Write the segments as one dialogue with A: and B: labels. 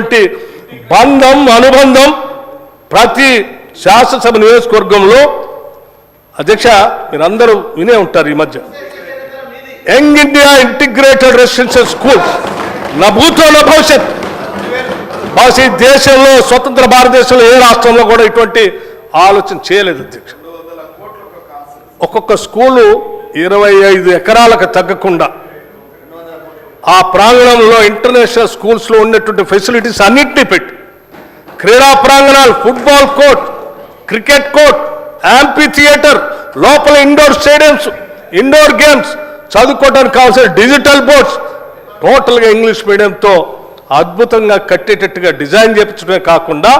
A: ఉన్నటువంటి బంధం అనుబంధం ప్రతి శాసనసభ నియోజకవర్గంలో అధ్యక్ష మీరందరూ వినే ఉంటారు ఈ మధ్య young India integrated residential schools నా భూతో నా భవిష్యత్ ఈ దేశంలో స్వతంత్ర భారతదేశంలో ఏ రాష్ట్రంలో కూడా ఇటువంటి ఆలోచన చేయలేదు అధ్యక్ష. ఒక్కొక్క స్కూలు 25 ఎకరాలకు తగ్గకుండా ఆ ప్రాంగణంలో ఇంటర్నేషనల్ స్కూల్స్లో ఉన్నటువంటి ఫెసిలిటీస్ అన్నింటినీ పెట్టి క్రీడా ప్రాంగణాలు, football court, cricket court, amphitheatre, లోపల ఇండోర్ స్టేడియంస్, ఇండోర్ గేమ్స్, చదువుకోవడానికి కావాల్సిన డిజిటల్ బోర్డ్స్ టోటల్గా ఇంగ్లీష్ మీడియంతో అద్భుతంగా కట్టేటట్టుగా డిజైన్ చేయించడమే కాకుండా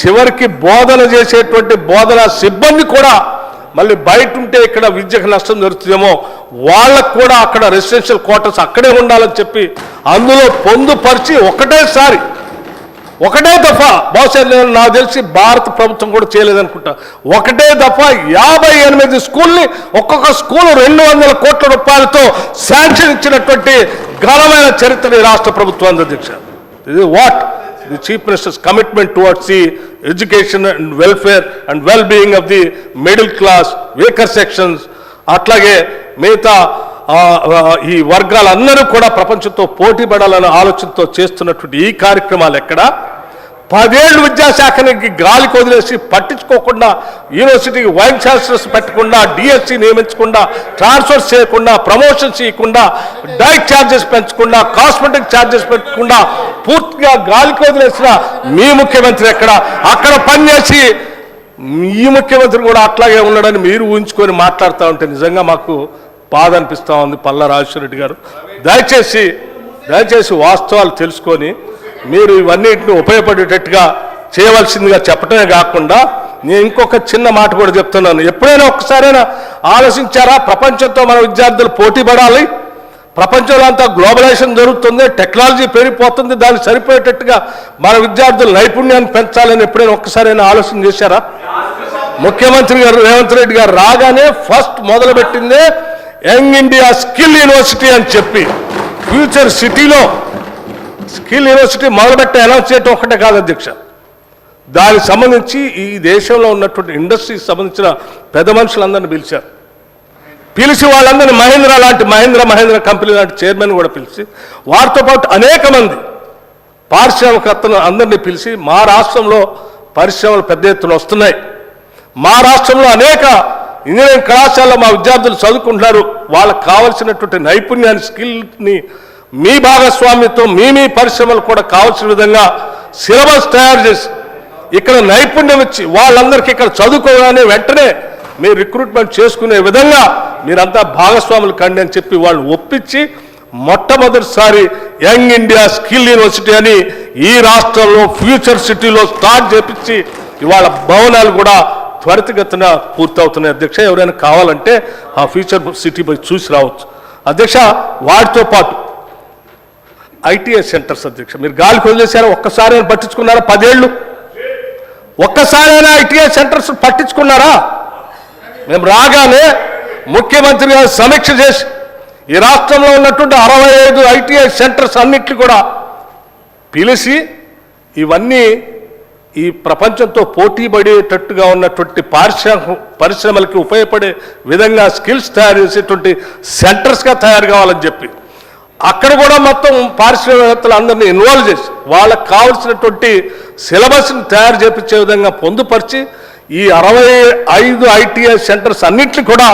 A: చివరికి బోధన చేసేటువంటి బోధనా సిబ్బంది కూడా మళ్ళీ బయట ఉంటే ఇక్కడ విద్యకు నష్టం జరుగుతుందేమో వాళ్ళకు కూడా అక్కడ రెసిడెన్షియల్ క్వార్టర్స్ అక్కడే ఉండాలని చెప్పి అందులో పొందుపరిచి ఒకటే దఫా బహుశా నాకు తెలిసి భారత ప్రభుత్వం కూడా చేయలేదనుకుంటా, ఒకటే దఫా 58 స్కూల్ని ఒక్కొక్క స్కూల్ 200 కోట్ల రూపాయలతో శాంక్షన్ ఇచ్చినటువంటి ఘనమైన చరిత్ర రాష్ట్ర ప్రభుత్వం అధ్యక్ష. ఇది what the chief ministers commitment towards the education and welfare and well being of the middle class, weaker sections, అట్లాగే మిగతా ఈ వర్గాలందరూ కూడా ప్రపంచంతో పోటీ పడాలనే ఆలోచనతో చేస్తున్నటువంటి ఈ కార్యక్రమాలు ఎక్కడ 10 ఏళ్ళు విద్యాశాఖకి గాలికి వదిలేసి పట్టించుకోకుండా యూనివర్సిటీకి వైస్ ఛాన్సలర్స్ పెట్టకుండా డిఎస్సి నియమించకుండా ట్రాన్స్ఫర్స్ చేయకుండా ప్రమోషన్స్ ఇవ్వకుండా డైట్ ఛార్జెస్ పెంచకుండా కాస్మెటిక్ ఛార్జెస్ పెట్టకుండా పూర్తిగా గాలికి వదిలేసిన మీ ముఖ్యమంత్రి ఎక్కడ అక్కడ పనిచేసి ఈ ముఖ్యమంత్రి కూడా అట్లాగే ఉన్నాడని మీరు ఊహించుకొని మాట్లాడుతూ ఉంటే నిజంగా మాకు బాధ అనిపిస్తూ ఉంది. పల్లా రాజేశ్వర రెడ్డి గారు దయచేసి వాస్తవాలు తెలుసుకొని మీరు ఇవన్నిటిని ఉపయోగపడేటట్టుగా చేయవలసిందిగా చెప్పడమే కాకుండా నేను ఇంకొక చిన్న మాట కూడా చెప్తున్నాను. ఎప్పుడైనా ఒక్కసారైనా ఆలోచించారా ప్రపంచంతో మన విద్యార్థులు పోటీ పడాలి, ప్రపంచంలో అంతా గ్లోబలైజేషన్ జరుగుతుంది, టెక్నాలజీ పెరిగిపోతుంది, దానికి సరిపోయేటట్టుగా మన విద్యార్థుల నైపుణ్యాన్ని పెంచాలని ఎప్పుడైనా ఒక్కసారైనా ఆలోచన చేశారా? ముఖ్యమంత్రి గారు రేవంత్ రెడ్డి గారు రాగానే ఫస్ట్ మొదలుపెట్టిందే యంగ్ ఇండియా స్కిల్ యూనివర్సిటీ అని చెప్పి ఫ్యూచర్ సిటీలో స్కిల్ యూనివర్సిటీ మొదలుపెట్టి అనౌన్స్ చేయడం ఒకటే కాదు అధ్యక్ష, దానికి సంబంధించి ఈ దేశంలో ఉన్నటువంటి ఇండస్ట్రీకి సంబంధించిన పెద్ద మనుషులందరినీ పిలిచి వాళ్ళందరినీ మహేంద్ర కంపెనీ లాంటి చైర్మన్ కూడా పిలిచి వారితో పాటు అనేక మంది పారిశ్రామికవేత్తలు అందరినీ పిలిచి మా రాష్ట్రంలో పరిశ్రమలు పెద్ద ఎత్తున వస్తున్నాయి, మా రాష్ట్రంలో అనేక ఇంజనీరింగ్ కళాశాలలో మా విద్యార్థులు చదువుకుంటున్నారు, వాళ్ళకు కావాల్సినటువంటి నైపుణ్యాన్ని స్కిల్ని మీ భాగస్వామ్యంతో మీ పరిశ్రమలు కూడా కావాల్సిన విధంగా సిలబస్ తయారు చేసి ఇక్కడ నైపుణ్యం ఇచ్చి వాళ్ళందరికీ ఇక్కడ చదువుకోగానే వెంటనే మీరు రిక్రూట్మెంట్ చేసుకునే విధంగా మీరంతా భాగస్వాములు కండి అని చెప్పి వాళ్ళు ఒప్పించి మొట్టమొదటిసారి యంగ్ ఇండియా స్కిల్ యూనివర్సిటీ అని ఈ రాష్ట్రంలో ఫ్యూచర్ సిటీలో స్టార్ట్ చేపించి ఇవాళ భవనాలు కూడా త్వరితగతిన పూర్తవుతున్నాయి అధ్యక్ష. ఎవరైనా కావాలంటే ఆ ఫ్యూచర్ సిటీ పోయి చూసి రావచ్చు అధ్యక్ష. వాటితో పాటు ఐటీఎస్ సెంటర్స్ అధ్యక్ష మీరు గాలికి వదిలేశారా? ఒక్కసారైనా పట్టించుకున్నారా? 10 ఏళ్ళు ఒక్కసారైనా ఐటీఎస్ సెంటర్స్ పట్టించుకున్నారా? మేము రాగానే ముఖ్యమంత్రి గారు సమీక్ష చేసి ఈ రాష్ట్రంలో ఉన్నటువంటి 65 ఐటీఎస్ సెంటర్స్ అన్నింటినీ కూడా పిలిచి ఇవన్నీ ఈ ప్రపంచంతో పోటీ పడేటట్టుగా ఉన్నటువంటి పరిశ్రమలకి ఉపయోగపడే విధంగా స్కిల్స్ తయారు చేసేటువంటి సెంటర్స్గా తయారు కావాలని చెప్పి అక్కడ కూడా మొత్తం పారిశ్రామికవేత్తలు అందరినీ ఇన్వాల్వ్ చేసి వాళ్ళకు కావాల్సినటువంటి సిలబస్ని తయారు చేపించే విధంగా పొందుపరిచి ఈ 65 ఐటీఎస్ సెంటర్స్ అన్నింటినీ కూడా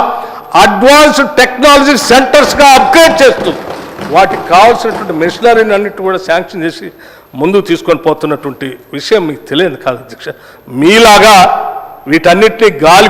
A: అడ్వాన్స్డ్ టెక్నాలజీ సెంటర్స్గా అప్గ్రేడ్ చేస్తూ వాటికి కావాల్సినటువంటి మెషినరీని అన్నిటి కూడా శాంక్షన్ చేసి ముందుకు తీసుకొని పోతున్నటువంటి విషయం మీకు తెలియదు కాదు అధ్యక్ష. మీలాగా వీటన్నిటినీ గాలి